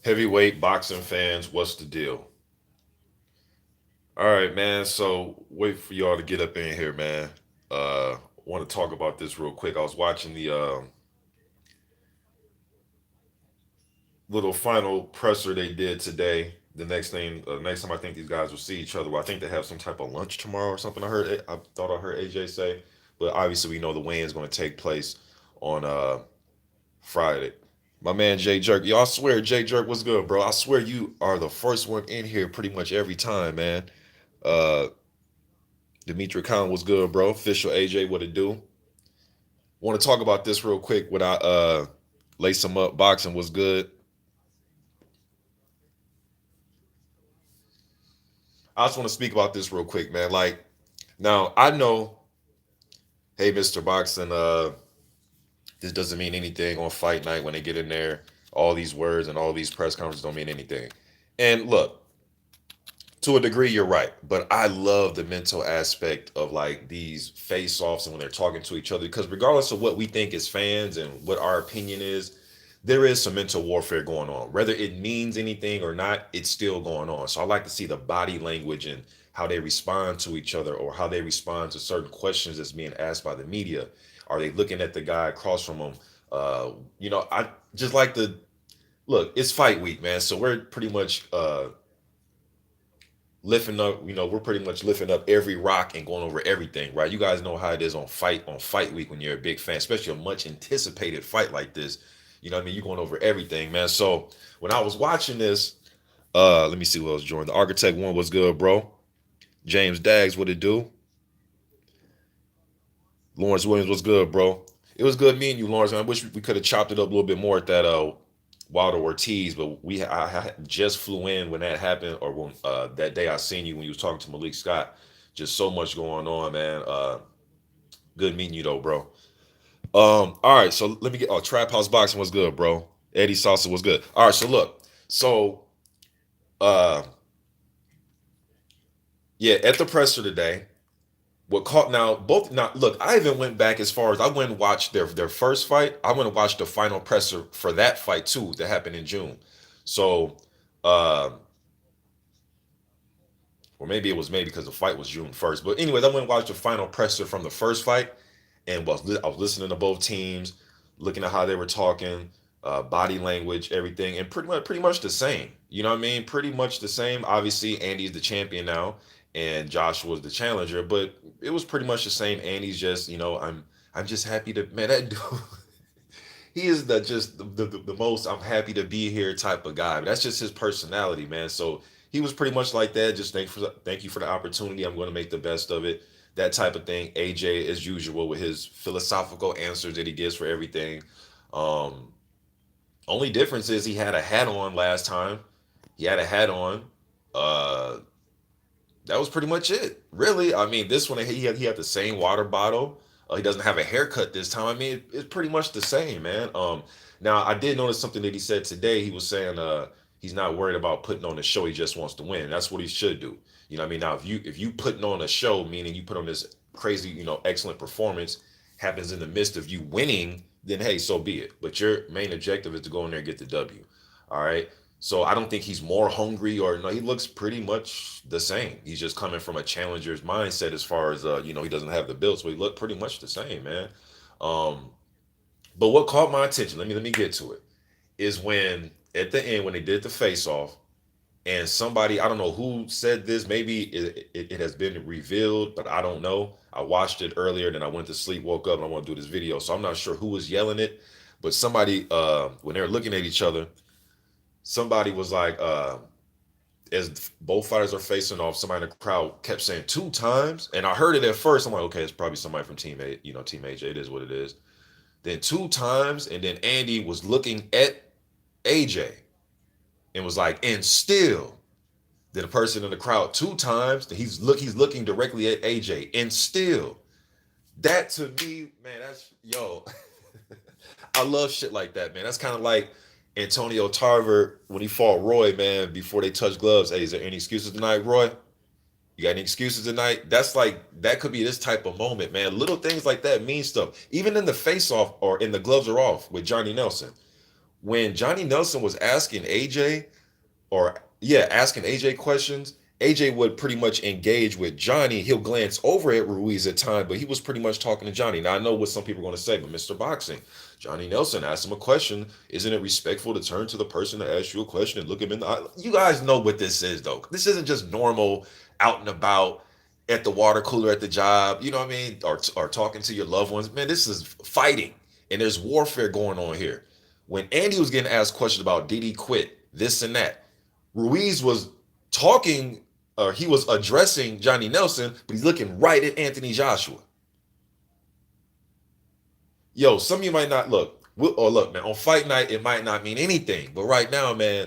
Heavyweight boxing fans, what's the deal? All right, man. So wait for y'all to get up in here, man. Want to talk about this real quick. I was watching the little final presser they did today. Next time I think these guys will see each other. Well, I think they have some type of lunch tomorrow or something. I thought I heard AJ say, but obviously we know the weigh-in is going to take place on Friday. My man Jay Jerk, yo, I swear Jay Jerk was good, bro. I swear you are the first one in here pretty much every time, man. Uh, Dimitri Khan was good, bro. Official AJ, what it do? Want to talk about this real quick without lace him up. Boxing was good. I just want to speak about this real quick, man. Like now, I know, hey, Mr. Boxing, this doesn't mean anything on fight night when they get in there. All these words and all these press conferences don't mean anything. And look, to a degree, you're right. But I love the mental aspect of like these face offs and when they're talking to each other. Because regardless of what we think as fans and what our opinion is, there is some mental warfare going on. Whether it means anything or not, it's still going on. So I like to see the body language and how they respond to each other or how they respond to certain questions that's being asked by the media. Are they looking at the guy across from them? I just like to look, it's fight week, man. So we're pretty much lifting up, we're pretty much lifting up every rock and going over everything, right? You guys know how it is on fight week when you're a big fan, especially a much anticipated fight like this. You know what I mean? You're going over everything, man. So when I was watching this, let me see what else joined. The Architect one was good, bro. James Daggs, what it do? Lawrence Williams was good, bro. It was good meeting you, Lawrence. Man, I wish we could have chopped it up a little bit more at that Wilder Ortiz, but I just flew in when that happened, or when that day I seen you when you was talking to Malik Scott. Just so much going on, man. Good meeting you though, bro. All right, so let me get. Oh, Trap House Boxing was good, bro. Eddie Salsa was good. All right, so look, so uh, yeah, at the presser today, what caught now both now look, I even went back as far as I went and watched their first fight. I went and watched the final presser for that fight too that happened in June. So uh or maybe it was maybe because the fight was June 1st. But anyways, I went and watched the final presser from the first fight and I was listening to both teams, looking at how they were talking, body language, everything, and pretty much the same. You know what I mean? Pretty much the same. Obviously, Andy's the champion now, and Joshua's the challenger, but it was pretty much the same. Andy's just, I'm just happy to man that dude. He is the just the most I'm happy to be here type of guy. That's just his personality, man. So he was pretty much like that. Just thank you for the opportunity. I'm going to make the best of it. That type of thing. AJ, as usual, with his philosophical answers that he gives for everything. Um, Only difference is he had a hat on last time. He had a hat on. Uh, that was pretty much it. Really, I mean, this one he had the same water bottle. He doesn't have a haircut this time. I mean, it's pretty much the same, man. Now I did notice something that he said today. He was saying he's not worried about putting on a show. He just wants to win. That's what he should do. You know what I mean? Now if you putting on a show, meaning you put on this crazy, excellent performance, happens in the midst of you winning, then hey, so be it. But your main objective is to go in there and get the W. All right. So I don't think he's more hungry or no, he looks pretty much the same. He's just coming from a challenger's mindset as far as he doesn't have the build, so he looked pretty much the same, man. Um, but what caught my attention, let me get to it, is when at the end when they did the face off and somebody, I don't know who said this, maybe it has been revealed, but I don't know. I watched it earlier, then I went to sleep, woke up, and I want to do this video. So I'm not sure who was yelling it, but somebody when they were looking at each other, somebody was like, as both fighters are facing off, somebody in the crowd kept saying 2 times. And I heard it at first. I'm like, okay, it's probably somebody from Team A, Team AJ. It is what it is. Then 2 times, and then Andy was looking at AJ and was like, and still. Then a person in the crowd 2 times, he's looking directly at AJ, and still. That to me, man, that's yo. I love shit like that, man. That's kind of like Antonio Tarver when he fought Roy, man, before they touched gloves. Hey, is there any excuses tonight, Roy? You got any excuses tonight? That's like that could be this type of moment, man. Little things like that mean stuff. Even in the face off or in the gloves are off with Johnny Nelson. when Johnny Nelson was asking AJ, or yeah, asking AJ questions, AJ would pretty much engage with Johnny. He'll glance over at Ruiz at time, but he was pretty much talking to Johnny. Now I know what some people are going to say, but Mr. Boxing, Johnny Nelson asked him a question. Isn't it respectful to turn to the person to ask you a question and look him in the eye? You guys know what this is, though. This isn't just normal out and about at the water cooler at the job. You know what I mean? Or talking to your loved ones. Man, this is fighting, and there's warfare going on here. When Andy was getting asked questions about did he quit, this and that, Ruiz was talking, or he was addressing Johnny Nelson, but he's looking right at Anthony Joshua. Yo, some of you might not look, or look, man, on fight night, it might not mean anything. But right now, man,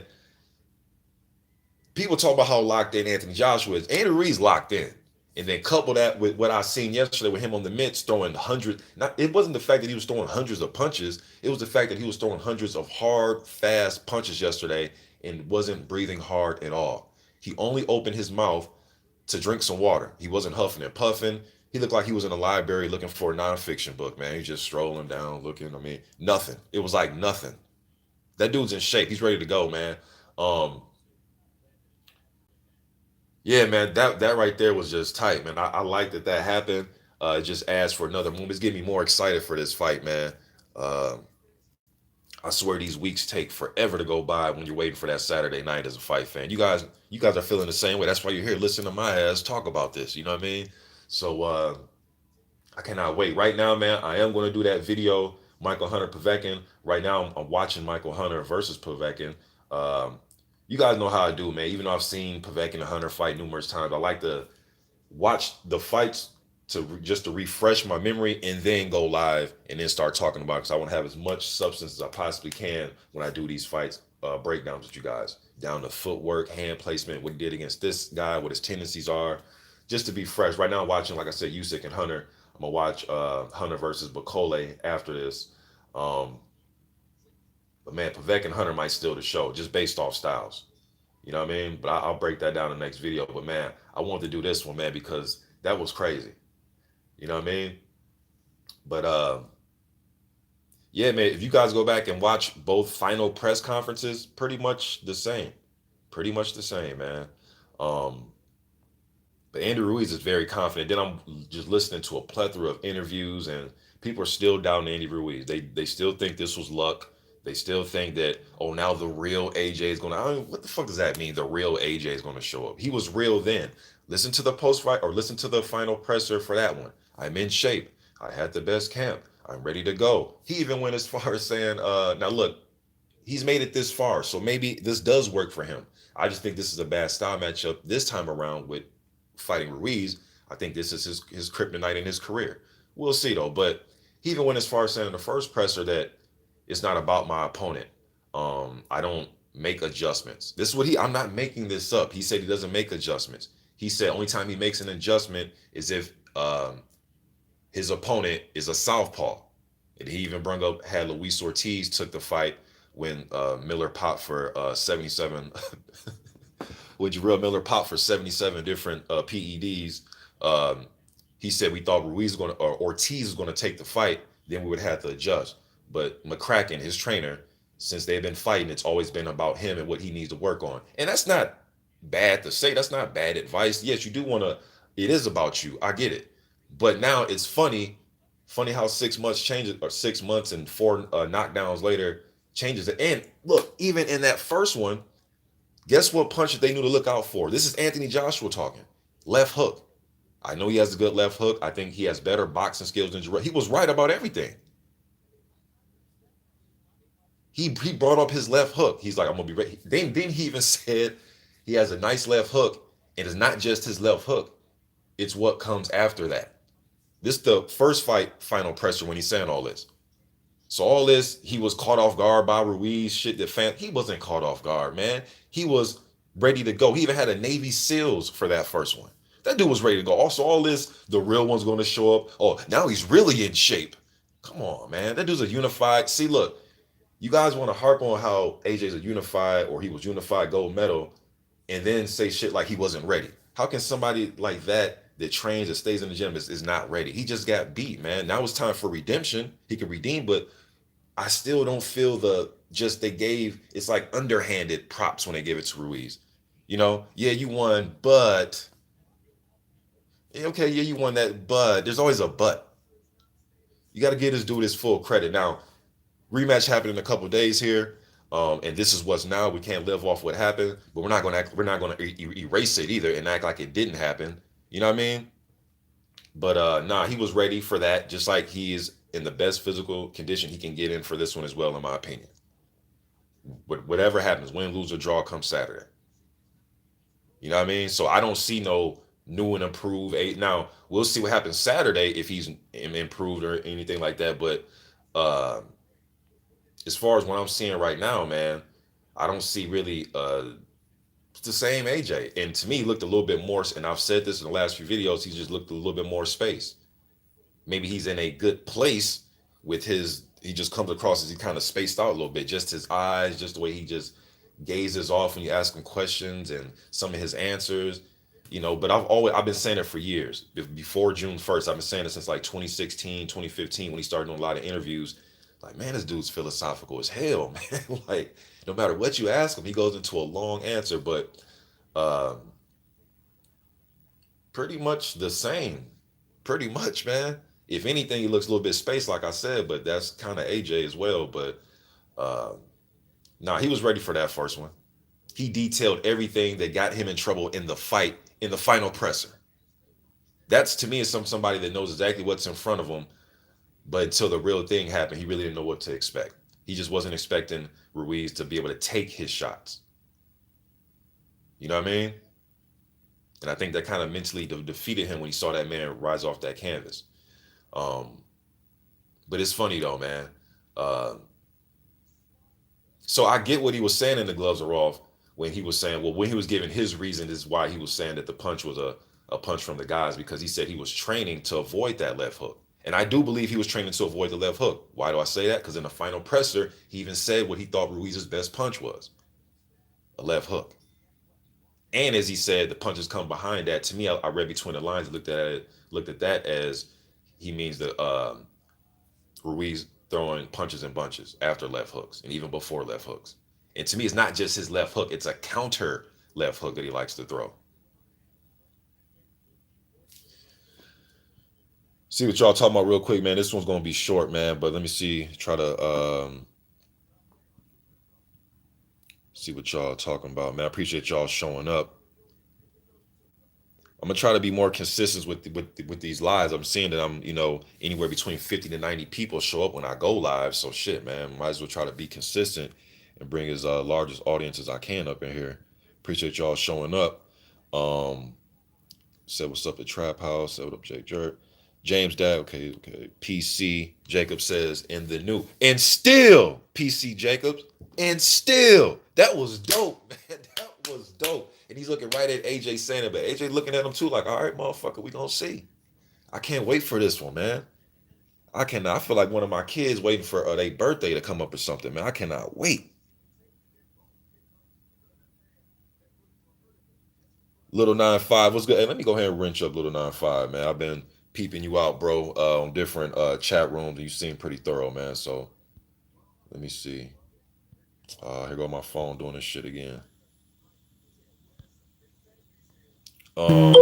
people talk about how locked in Anthony Joshua is. Andy Ruiz locked in. And then couple that with what I seen yesterday with him on the mitts throwing hundreds. Not, it wasn't the fact that he was throwing hundreds of punches. It was the fact that he was throwing hundreds of hard, fast punches yesterday and wasn't breathing hard at all. He only opened his mouth to drink some water. He wasn't huffing and puffing. He looked like he was in a library looking for a nonfiction book, man. He's just strolling down, looking. I mean, nothing. It was like nothing. That dude's in shape. He's ready to go, man. Um, Yeah, man, that right there was just tight, man. I like that that happened. It just adds for another moment. It's getting me more excited for this fight, man. Uh, I swear these weeks take forever to go by when you're waiting for that Saturday night as a fight fan. You guys are feeling the same way. That's why you're here listening to my ass talk about this. You know what I mean? So I cannot wait. Right now, man, I am going to do that video, Michael Hunter Povetkin. Right now, I'm watching Michael Hunter versus Povetkin. Um, you guys know how I do, man. Even though I've seen Povetkin and Hunter fight numerous times, I like to watch the fights just to refresh my memory and then go live and then start talking about it because I want to have as much substance as I possibly can when I do these fights breakdowns with you guys. Down to footwork, hand placement, what he did against this guy, what his tendencies are, just to be fresh. Right now, I'm watching, like I said, Usyk and Hunter. I'm gonna watch Hunter versus Bacole after this. Um, but man, Povetkin and Hunter might steal the show just based off styles. You know what I mean? But I'll break that down in the next video. But man, I wanted to do this one, man, because that was crazy. You know what I mean? But yeah, man, if you guys go back and watch both final press conferences, pretty much the same. Pretty much the same, man. Um, but Andy Ruiz is very confident. Then I'm just listening to a plethora of interviews, and people are still doubting Andy Ruiz. They still think this was luck. They still think that, oh, now the real AJ is gonna. I mean, what the fuck does that mean? The real AJ is gonna show up. He was real then. Listen to the post fight or listen to the final presser for that one. I'm in shape. I had the best camp. I'm ready to go. He even went as far as saying, now look, he's made it this far, so maybe this does work for him. I just think this is a bad style matchup this time around with fighting Ruiz. I think this is his kryptonite in his career. We'll see though. But he even went as far as saying in the first presser that it's not about my opponent. I don't make adjustments. This is what he. I'm not making this up. He said he doesn't make adjustments. He said only time he makes an adjustment is if his opponent is a southpaw. And he even brought up had Luis Ortiz took the fight when Miller popped for 77. When Jarrell Miller popped for 77 different PEDs. Um, he said we thought Ruiz was going to or Ortiz was going to take the fight, then we would have to adjust. But McCracken, his trainer, since they've been fighting, it's always been about him and what he needs to work on. And that's not bad to say. That's not bad advice. Yes, you do want to. It is about you. I get it. But now it's funny how 6 months changes, or 6 months and four knockdowns later changes it. And look, even in that first one, guess what punch that they knew to look out for? This is Anthony Joshua talking. Left hook. I know he has a good left hook. I think he has better boxing skills than Jarrell. He was right about everything. He brought up his left hook. He's like, I'm gonna be ready. Then he even said he has a nice left hook, and it's not just his left hook, it's what comes after that. This is the first fight final presser when he's saying all this. So all this, he was caught off guard by Ruiz, shit that he wasn't caught off guard, man. He was ready to go. He even had a Navy SEALs for that first one. That dude was ready to go. Also, all this, the real one's gonna show up. Oh, now he's really in shape. Come on, man. That dude's a unified. See, look, you guys want to harp on how AJ's a unified or he was unified gold medal and then say shit like he wasn't ready. How can somebody like that trains and stays in the gym is not ready? He just got beat, man. Now it's time for redemption. He can redeem, but I still don't feel the just they gave it's like underhanded props when they give it to Ruiz. Yeah, you won, but yeah, okay, yeah, you won that, but there's always a but. You got to give this dude his full credit. Now, rematch happened in a couple of days here, and this is what's now. We can't live off what happened, but we're not going to erase it either and act like it didn't happen. You know what I mean? But nah, he was ready for that, just like he is in the best physical condition he can get in for this one as well, in my opinion. Whatever happens, win, lose, or draw, come Saturday. You know what I mean? So I don't see no new and improved. Now we'll see what happens Saturday if he's improved or anything like that. But uh, as far as what I'm seeing right now, man, I don't see really the same AJ. And to me, he looked a little bit more. And I've said this in the last few videos. He just looked a little bit more space. Maybe he's in a good place with his. He just comes across as he kind of spaced out a little bit. Just his eyes, just the way he just gazes off when you ask him questions and some of his answers. But I've been saying it for years. Before June 1st, I've been saying it since like 2016, 2015 when he started doing a lot of interviews. Like, man, this dude's philosophical as hell, man. Like, no matter what you ask him, he goes into a long answer, but um, pretty much the same. Pretty much, man. If anything, he looks a little bit spaced, like I said, but that's kind of AJ as well. But uh, nah, he was ready for that first one. He detailed everything that got him in trouble in the fight in the final presser. That's to me is somebody that knows exactly what's in front of him, but until the real thing happened, he really didn't know what to expect. He just wasn't expecting Ruiz to be able to take his shots. You know what I mean? And I think that kind of mentally defeated him when he saw that man rise off that canvas. Um, but it's funny though, man. Uh, so I get what he was saying in the gloves are off when he was saying, well, when he was giving his reason is why he was saying that the punch was a punch from the guys because he said he was training to avoid that left hook. And I do believe he was training to avoid the left hook. Why do I say that? Because in the final presser, he even said what he thought Ruiz's best punch was, a left hook. And as he said, the punches come behind that. To me, I read between the lines, looked at that as he means that Ruiz throwing punches and bunches after left hooks and even before left hooks. And to me, it's not just his left hook; it's a counter left hook that he likes to throw. See what y'all talking about real quick, man. This one's gonna be short, man. But let me see, try to see what y'all talking about, man. I appreciate y'all showing up. I'm gonna try to be more consistent with these lives. I'm seeing that I'm anywhere between 50 to 90 people show up when I go live. So shit, man, might as well try to be consistent and bring as largest audience as I can up in here. Appreciate y'all showing up. Um, Said what's up at Trap House. Said what up, Jake Jerk. James Dad, okay. PC Jacob says in the new and still PC Jacobs and still that was dope, man. That was dope. And he's looking right at AJ saying it, but AJ looking at him too, like, all right, motherfucker, we gonna see. I can't wait for this one, man. I cannot. I feel like one of my kids waiting for their birthday to come up or something, man. I cannot wait. Little 9-5, what's good? Hey, let me go ahead and wrench up Little 9-5, man. I've been peeping you out, bro, on different chat rooms. You seem pretty thorough, man. So let me see. Here go my phone doing this shit again. Um,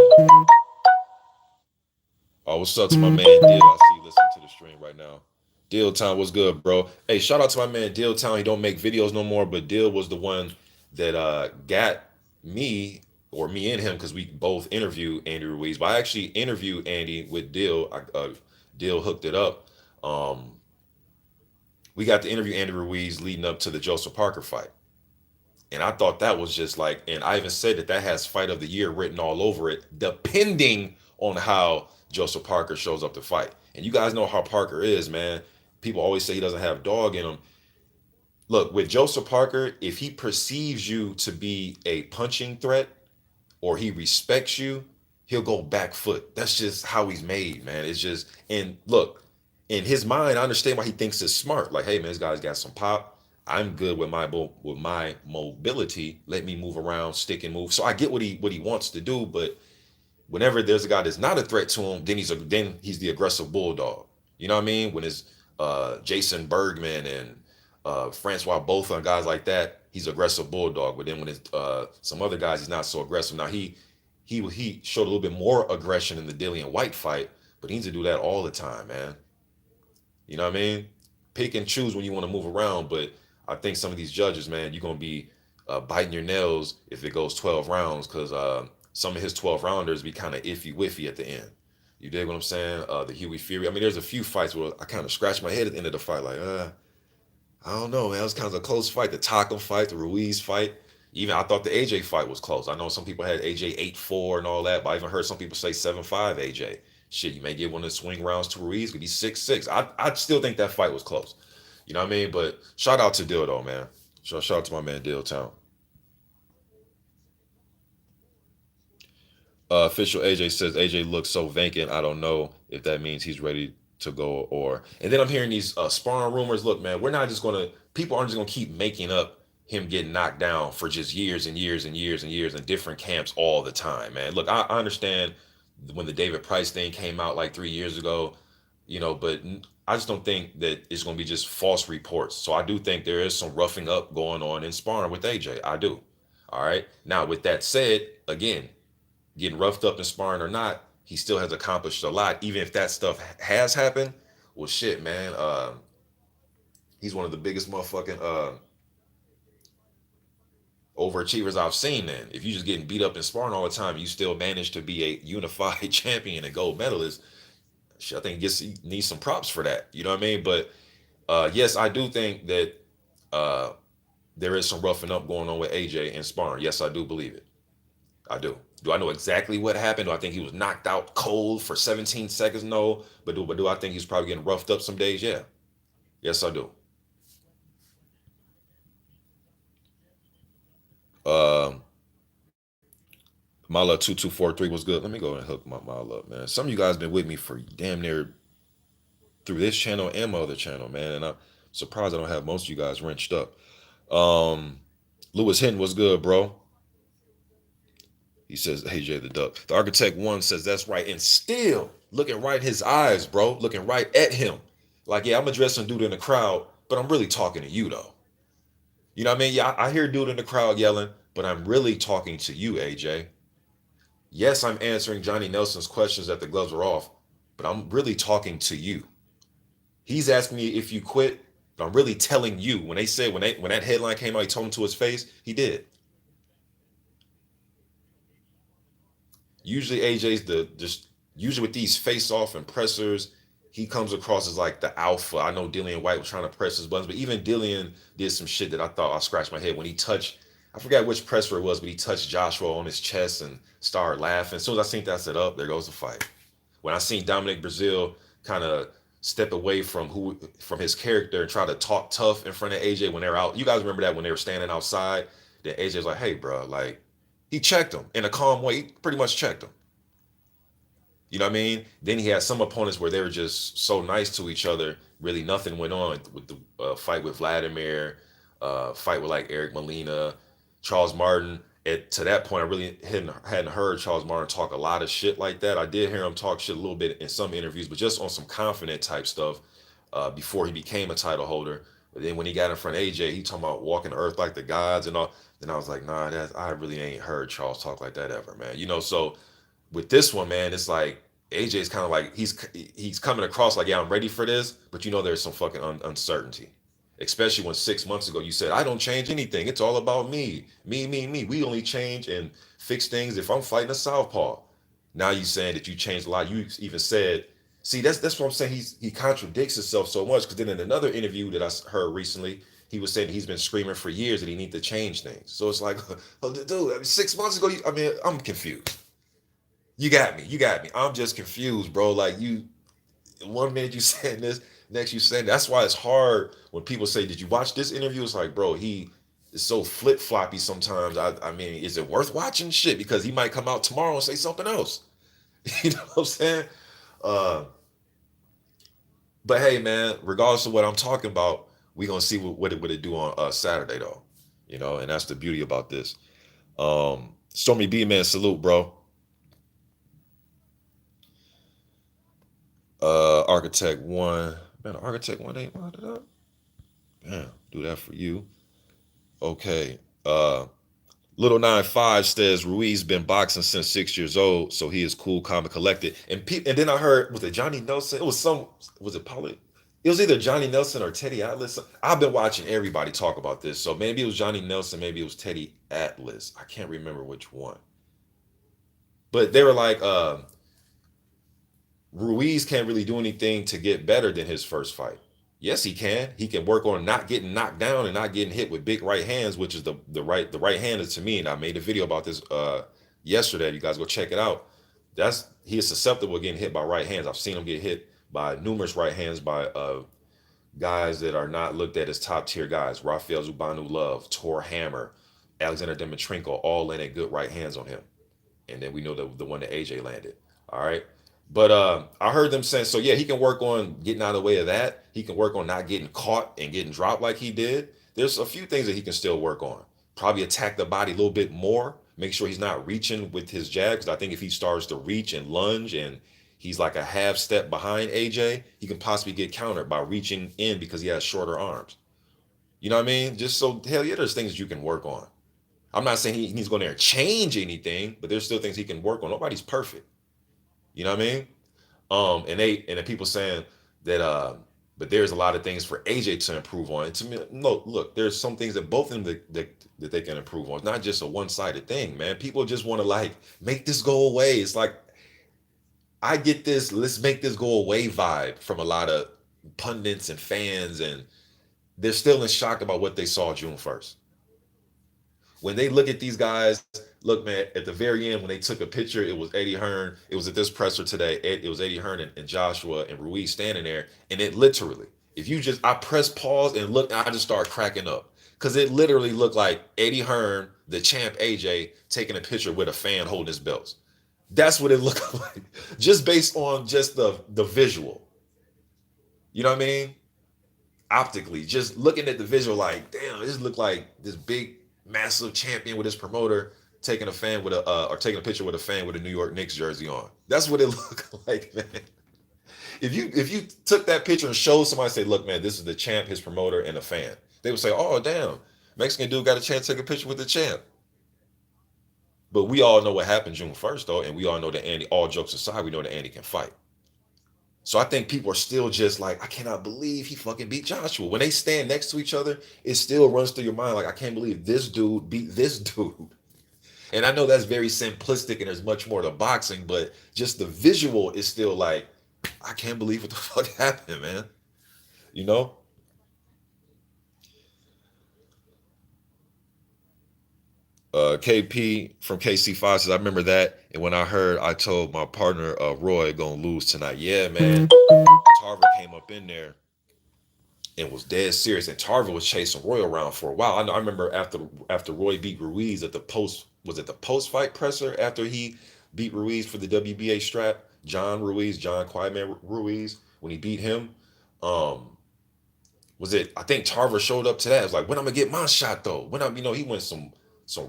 what's up to my man Deal? I see you listening to the stream right now. Deal Town, what's good, bro? Hey, shout out to my man Deal Town. He don't make videos no more, but Deal was the one that got me or me and him because we both interviewed Andy Ruiz. But I actually interviewed Andy with Deal. Deal hooked it up. Um, we got to interview Andy Ruiz leading up to the Joseph Parker fight. And I thought that was just like, and I even said that has fight of the year written all over it, depending on how Joseph Parker shows up to fight. And you guys know how Parker is, man. People always say he doesn't have dog in him. Look, with Joseph Parker, if he perceives you to be a punching threat or he respects you, he'll go back foot. That's just how he's made, man. It's just, and look, in his mind, I understand why he thinks it's smart. Like, hey, man, this guy's got some pop. I'm good with my mobility. Let me move around, stick and move. So I get what he wants to do, but whenever there's a guy that's not a threat to him, then he's the aggressive bulldog. You know what I mean? When it's Jason Bergman and Francois Botha and guys like that, he's aggressive bulldog. But then when it's some other guys, he's not so aggressive. Now he showed a little bit more aggression in the Dillian White fight, but he needs to do that all the time, man. You know what I mean? Pick and choose when you want to move around, but I think some of these judges, man, you're gonna be biting your nails if it goes 12 rounds because some of his 12 rounders be kind of iffy wiffy at the end. You dig what I'm saying? The Huey Fury. I mean, there's a few fights where I kind of scratch my head at the end of the fight, like, I don't know, man. It was kind of a close fight. The Taco fight, the Ruiz fight. Even I thought the AJ fight was close. I know some people had AJ 8-4 and all that, but I even heard some people say 7-5 AJ. Shit, you may get one of the swing rounds to Ruiz, could be 6-6. I still think that fight was close. You know what I mean? But shout out to Dill though, man. Shout out to my man Dill Town. Official AJ says AJ looks so vacant. I don't know if that means he's ready to go or. And then I'm hearing these sparring rumors. Look, man, we're not just gonna. People aren't just gonna keep making up him getting knocked down for just years and years and years and years in different camps all the time, man. Look, I understand when the David Price thing came out like 3 years ago, but I just don't think that it's gonna be just false reports. So I do think there is some roughing up going on in sparring with AJ. I do. All right. Now, with that said, again, getting roughed up and sparring or not, he still has accomplished a lot. Even if that stuff has happened, well, shit, man. He's one of the biggest motherfucking overachievers I've seen. Then, if you just getting beat up and sparring all the time, you still manage to be a unified champion and gold medalist. Shit, I think he needs some props for that. You know what I mean? But yes, I do think that there is some roughing up going on with AJ and sparring. Yes, I do believe it. I do. Do I know exactly what happened? Do I think he was knocked out cold for 17 seconds? No. But do I think he's probably getting roughed up some days? Yeah. Yes, I do. Um, Mala 2243 was good. Let me go and hook my Mala up, man. Some of you guys been with me for damn near through this channel and my other channel, man. And I'm surprised I don't have most of you guys wrenched up. Um, Lewis Hinton was good, bro. He says, hey, Jay the Duck. The Architect One says, that's right. And still looking right in his eyes, bro. Looking right at him. Like, yeah, I'm addressing dude in the crowd, but I'm really talking to you, though. You know what I mean? Yeah, I hear dude in the crowd yelling, but I'm really talking to you, AJ. Yes, I'm answering Johnny Nelson's questions that the gloves are off, but I'm really talking to you. He's asking me if you quit, but I'm really telling you. When they said when that headline came out, he told him to his face, he did. Usually AJ's the just usually with these face off and pressers, he comes across as like the alpha. I know Dillian White was trying to press his buttons, but even Dillian did some shit that I thought I scratched my head when he touched. I forgot which presser it was, but he touched Joshua on his chest and started laughing. As soon as I think that's it up, there goes the fight. When I seen Dominic Brazil kind of step away from his character and try to talk tough in front of AJ when they're out. You guys remember that when they were standing outside? Then AJ's like, "Hey, bro, like." He checked him in a calm way. He pretty much checked him. You know what I mean? Then he had some opponents where they were just so nice to each other. Really, nothing went on with the fight with Vladimir, fight with like Eric Molina, Charles Martin. To that point, I really hadn't heard Charles Martin talk a lot of shit like that. I did hear him talk shit a little bit in some interviews, but just on some confident type stuff before he became a title holder. But then when he got in front of AJ, he talking about walking the earth like the gods and all. Then I was like, nah, I really ain't heard Charles talk like that ever, man. So with this one, man, it's like AJ's kind of like he's coming across like, yeah, I'm ready for this, but there's some fucking uncertainty. Especially when 6 months ago you said, I don't change anything. It's all about me. Me, me, me. We only change and fix things if I'm fighting a southpaw. Now you saying that you changed a lot. You even said, see, that's what I'm saying. He contradicts himself so much because then in another interview that I heard recently, he was saying he's been screaming for years that he needs to change things. So it's like, oh, dude, I mean, 6 months ago, I'm confused. You got me. You got me. I'm just confused, bro. Like you, one minute you saying this, next you saying that's why it's hard when people say, "Did you watch this interview?" It's like, bro, he is so flip floppy sometimes. I mean, is it worth watching? Shit, because he might come out tomorrow and say something else. You know what I'm saying? Uh, but hey, man, regardless of what I'm talking about, we gonna see what it do on Saturday though. And that's the beauty about this. Stormy B man, salute, bro. Architect One, Man, the architect one ain't wound it up. Damn, do that for you. Okay. Little 95 says Ruiz been boxing since 6 years old, so he is cool, calm, and collected. And then I heard, was it Johnny Nelson? It was some, was it Paulie? It was either Johnny Nelson or Teddy Atlas. I've been watching everybody talk about this, so maybe it was Johnny Nelson, maybe it was Teddy Atlas. I can't remember which one, but they were like, Ruiz can't really do anything to get better than his first fight. Yes, he can. He can work on not getting knocked down and not getting hit with big right hands, which is the right hand is to me. And I made a video about this yesterday. You guys go check it out. That's he is susceptible to getting hit by right hands. I've seen him get hit by numerous right hands by guys that are not looked at as top tier guys. Rafael Zubanu Love, Tor Hammer, Alexander Demetrenko, all landed good right hands on him. And then we know the one that AJ landed. All right. But I heard them saying, so yeah, he can work on getting out of the way of that. He can work on not getting caught and getting dropped like he did. There's a few things that he can still work on. Probably attack the body a little bit more. Make sure he's not reaching with his jab. Because I think if he starts to reach and lunge and he's like a half step behind AJ, he can possibly get countered by reaching in because he has shorter arms. You know what I mean? Just so, hell yeah, there's things you can work on. I'm not saying he's going to change anything, but there's still things he can work on. Nobody's perfect. You know what I mean? And the people saying that but there's a lot of things for AJ to improve on. And to me, no, look, there's some things that both of them that they can improve on. It's not just a one-sided thing, man. People just want to like make this go away. It's like I get this let's make this go away vibe from a lot of pundits and fans, and they're still in shock about what they saw June 1st. When they look at these guys, look, man, at the very end, when they took a picture, it was Eddie Hearn. It was at this presser today. It was Eddie Hearn and Joshua and Ruiz standing there. And it literally, if you just, I press pause and look, I just start cracking up. Because it literally looked like Eddie Hearn, the champ AJ, taking a picture with a fan holding his belts. That's what it looked like, just based on just the visual. You know what I mean? Optically, just looking at the visual, like, damn, this looked like this big, massive champion with his promoter taking a fan with a or taking a picture with a fan with a New York Knicks jersey on. That's what it looked like, man. If you took that picture and showed somebody, say, look, man, this is the champ, his promoter, and a fan, they would say, oh, damn, Mexican dude got a chance to take a picture with the champ. But we all know what happened June 1st, though, and we all know that Andy. All jokes aside, we know that Andy can fight. So I think people are still just like, I cannot believe he fucking beat Joshua. When they stand next to each other, it still runs through your mind like, I can't believe this dude beat this dude. And I know that's very simplistic and there's much more to boxing, but just the visual is still like, I can't believe what the fuck happened, man. You know? KP from KC5 says, I remember that. And when I heard, I told my partner, Roy, gonna lose tonight. Yeah, man. Tarver came up in there and was dead serious. And Tarver was chasing Roy around for a while. I remember after Roy beat Ruiz at the post, was it the post fight presser after he beat Ruiz for the WBA strap? John Ruiz, John Quietman Ruiz, when he beat him. Was it? I think Tarver showed up to that. It was like, when I'm gonna get my shot though? When I'm, he went some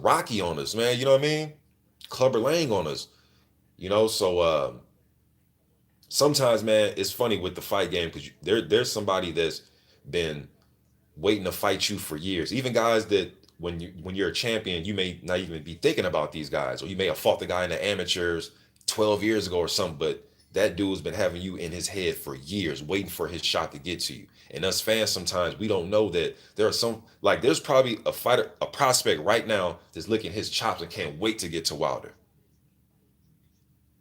Rocky on us, man. You know what I mean? Clubber Lang on us. So sometimes, man, it's funny with the fight game because there's somebody that's been waiting to fight you for years. Even guys that when you're a champion, you may not even be thinking about these guys, or you may have fought the guy in the amateurs 12 years ago or something, but that dude's been having you in his head for years, waiting for his shot to get to you. And us fans, sometimes we don't know that there are some, like there's probably a fighter, a prospect right now that's licking his chops and can't wait to get to Wilder.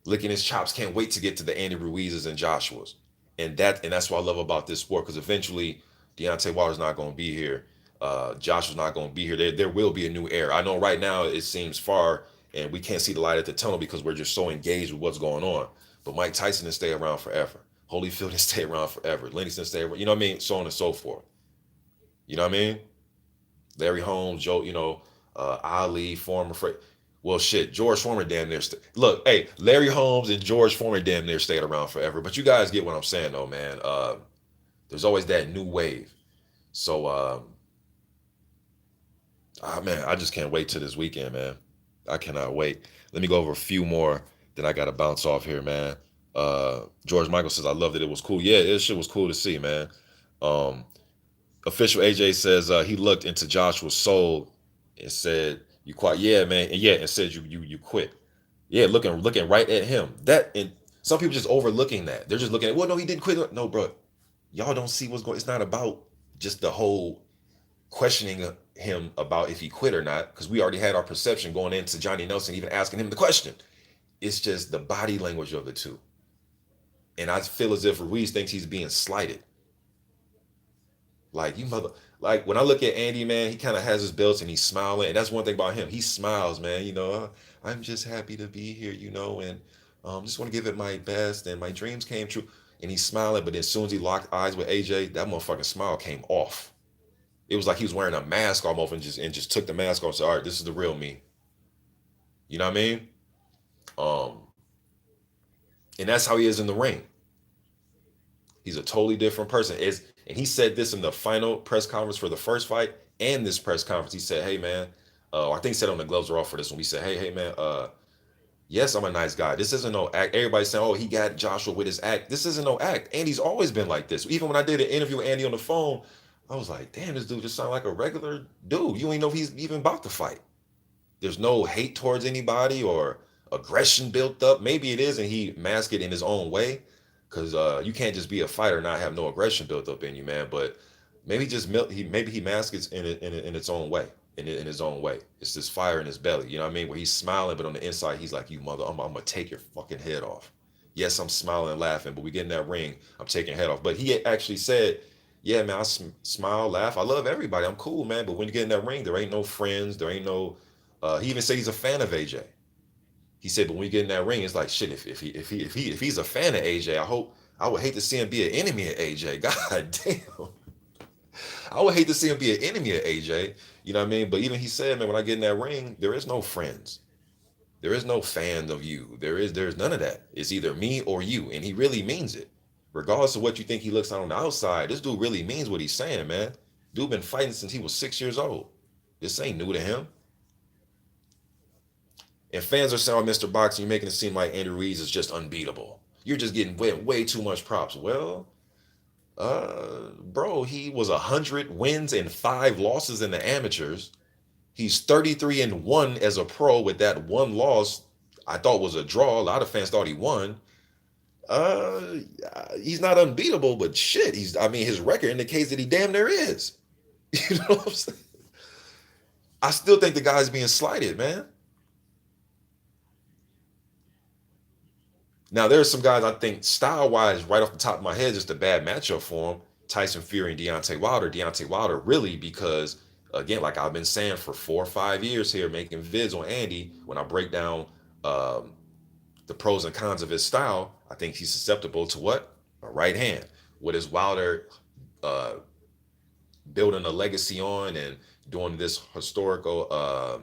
Licking his chops, can't wait to get to the Andy Ruizes and Joshuas. And that's what I love about this sport, because eventually Deontay Wilder's not going to be here. Joshua's not going to be here. There will be a new era. I know right now it seems far and we can't see the light at the tunnel because we're just so engaged with what's going on. But Mike Tyson will stay around forever. Holyfield will stay around forever. Livingston stay around. You know what I mean? So on and so forth. You know what I mean? Larry Holmes, Joe, Ali, former. Well, shit, George Foreman damn near. Look, hey, Larry Holmes and George Foreman damn near stayed around forever. But you guys get what I'm saying, though, man. There's always that new wave. So, man, I just can't wait till this weekend, man. I cannot wait. Let me go over a few more. Then I got to bounce off here, man. George Michael says, I loved it. It was cool. Yeah, it shit was cool to see, man. Um, Official AJ says he looked into Joshua's soul and said, "You quit, yeah, man, and yeah, and said you quit, yeah, looking right at him. That and some people just overlooking that. They're just looking at, well, no, he didn't quit. No, bro, y'all don't see what's going. It's not about just the whole questioning him about if he quit or not, because we already had our perception going into Johnny Nelson even asking him the question. It's just the body language of it too, and I feel as if Ruiz thinks he's being slighted. Like you mother, like when I look at Andy, man, he kind of has his belts and he's smiling, and that's one thing about him. He smiles, man. I'm just happy to be here, and just want to give it my best, and my dreams came true. And he's smiling, but as soon as he locked eyes with AJ, that motherfucking smile came off. It was like he was wearing a mask almost, and just took the mask off. And said, all right, this is the real me. You know what I mean? Um, and that's how he is in the ring. He's a totally different person. And he said this in the final press conference for the first fight and this press conference. He said, "Hey man, I think he said on the gloves are off for this one. We said, hey man, yes, I'm a nice guy. This isn't no act. Everybody's saying, oh, he got Joshua with his act. This isn't no act. Andy's always been like this. Even when I did an interview with Andy on the phone, I was like, damn, this dude just sound like a regular dude. You ain't know if he's even about to fight. There's no hate towards anybody or aggression built up. Maybe it is, and he masked it in his own way, because you can't just be a fighter and not have no aggression built up in you, man. But maybe he masks it in its own way, in his own way. It's this fire in his belly, you know what I mean? Where he's smiling, but on the inside he's like, "You mother, I'm gonna take your fucking head off." Yes, I'm smiling and laughing, but we get in that ring, I'm taking your head off. But he actually said, "Yeah, man, I smile, laugh. I love everybody. I'm cool, man. But when you get in that ring, there ain't no friends. There ain't no." He even said he's a fan of AJ. He said, but when you get in that ring, it's like shit. If he's a fan of AJ, I would hate to see him be an enemy of AJ. God damn, I would hate to see him be an enemy of AJ. You know what I mean? But even he said, man, when I get in that ring, there is no friends. There is no fan of you. There's none of that. It's either me or you, and he really means it. Regardless of what you think he looks like on the outside, this dude really means what he's saying, man. Dude been fighting since he was 6 years old. This ain't new to him. And fans are saying, oh, Mr. Boxing, you're making it seem like Andy Ruiz is just unbeatable. You're just getting way too much props. Well, bro, he was 100 wins and 5 losses in the amateurs. He's 33-1 as a pro with that one loss. I thought was a draw. A lot of fans thought he won. Uh, he's not unbeatable, but shit, I mean, his record indicates that he damn near is. You know what I'm saying? I still think the guy's being slighted, man. Now there's some guys I think style wise, right off the top of my head, just a bad matchup for him. Tyson Fury and Deontay Wilder. Deontay Wilder really because again, like I've been saying for 4 or 5 years here, making vids on Andy when I break down um, the pros and cons of his style. I think he's susceptible to what a right hand. What is Wilder uh, building a legacy on and doing this historical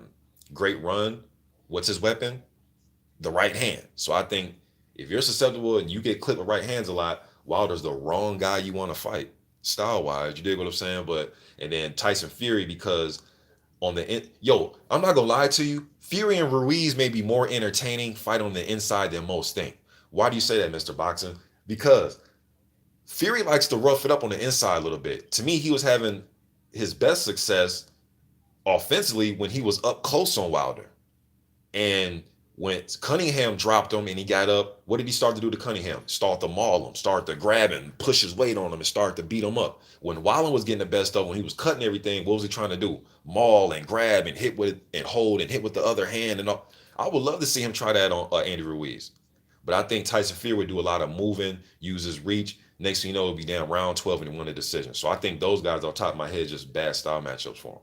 great run? What's his weapon? The right hand. So I think if you're susceptible and you get clipped with right hands a lot, Wilder's the wrong guy you want to fight style wise. You dig what I'm saying? But and then Tyson Fury because on the yo, I'm not gonna lie to you. Fury and Ruiz may be more entertaining fight on the inside than most think. Why do you say that, Mr. Boxing? Because Fury likes to rough it up on the inside a little bit. To me, he was having his best success offensively when he was up close on Wilder. And when Cunningham dropped him and he got up, what did he start to do to Cunningham? Start to maul him, start to grab him, push his weight on him, and start to beat him up. When Wilder was getting the best of him, when he was cutting everything, what was he trying to do? Maul and grab and hit with and hold and hit with the other hand and all. I would love to see him try that on Andy Ruiz. But I think Tyson Fury would do a lot of moving, use his reach. Next thing you know, it'll be down round 12 and he won the decision. So I think those guys on top of my head just bad style matchups for him.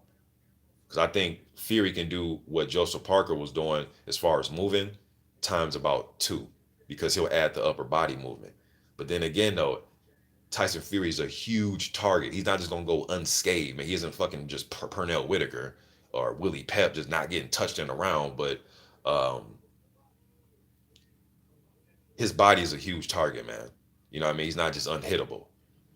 Because I think Fury can do what Joseph Parker was doing as far as moving times about two, because he'll add the upper body movement. But then again, though, Tyson Fury is a huge target. He's not just gonna go unscathed, man. He isn't fucking just Pernell Whitaker or Willie Pep just not getting touched in the round. But um, his body is a huge target, man. You know what I mean? He's not just unhittable.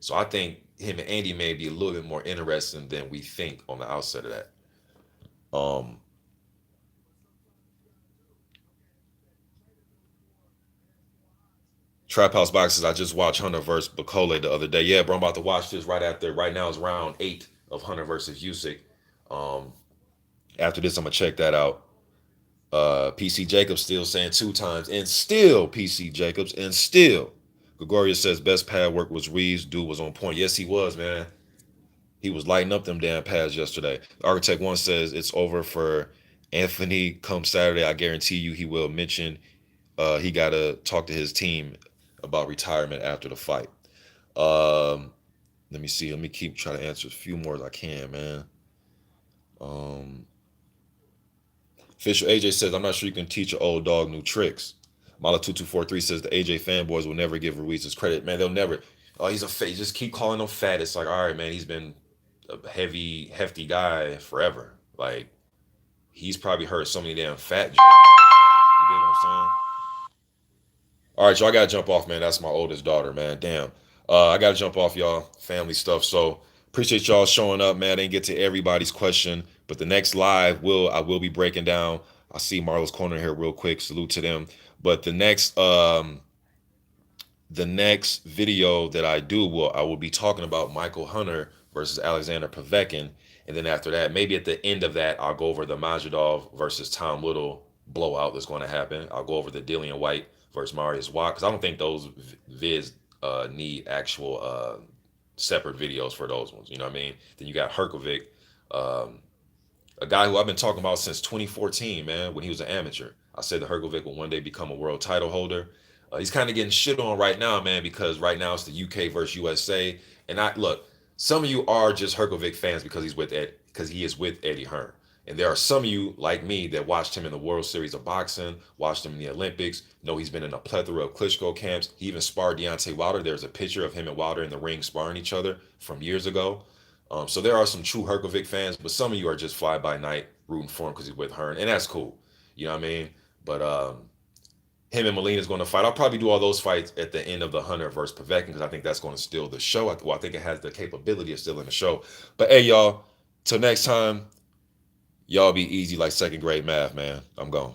So I think him and Andy may be a little bit more interesting than we think on the outset of that. Um, Trap House Boxes. I just watched Hunter versus Bacole the other day. Yeah, bro, I'm about to watch this right after. Right now is round 8 of Hunter versus Usyk. Um, After this, I'm gonna check that out. PC Jacobs still saying 2 times, and still PC Jacobs, and still Gregoria says best pad work was Ruiz. Dude was on point. Yes, he was, man. He was lighting up them damn pads yesterday. The Architect One says it's over for Anthony come Saturday. I guarantee you he will mention he got to talk to his team about retirement after the fight. Um, Let me see. Let me keep trying to answer as few more as I can, man. Um, Fisher AJ says, I'm not sure you can teach an old dog new tricks. Mala2243 says the AJ fanboys will never give Ruiz his credit. Man, they'll never. Oh, he's a fat. Just keep calling him fat. It's like, all right, man, he's been a heavy, hefty guy forever. Like, he's probably heard so many damn fat jokes. You get what I'm saying? All right, y'all. I gotta jump off, man. That's my oldest daughter, man. Damn. I gotta jump off, y'all. Family stuff. So appreciate y'all showing up, man. I didn't get to everybody's question, but the next live I will be breaking down. I see Marlo's Corner here real quick. Salute to them. But the next video that I will be talking about Michael Hunter versus Alexander Povetkin, and then after that, maybe at the end of that, I'll go over the Majidov versus Tom Little blowout that's going to happen. I'll go over the Dillian White versus Marius Watt because I don't think those vids need actual separate videos for those ones. You know what I mean? Then you got Herkovic, um, a guy who I've been talking about since 2014, man, when he was an amateur. I said that Hergovic will one day become a world title holder. He's kind of getting shit on right now, man, because right now it's the UK versus USA. And I look, some of you are just Hergovic fans because he is with Eddie Hearn. And there are some of you like me that watched him in the World Series of Boxing, watched him in the Olympics, know he's been in a plethora of Klitschko camps. He even sparred Deontay Wilder. There's a picture of him and Wilder in the ring sparring each other from years ago. So there are some true Herkovic fans, but some of you are just fly by night rooting for him because he's with Hearn, and that's cool. You know what I mean? But him and Molina's going to fight. I'll probably do all those fights at the end of the Hunter versus Povetkin because I think that's going to steal the show. I think it has the capability of stealing the show. But hey, y'all, till next time, y'all be easy like second grade math, man. I'm gone.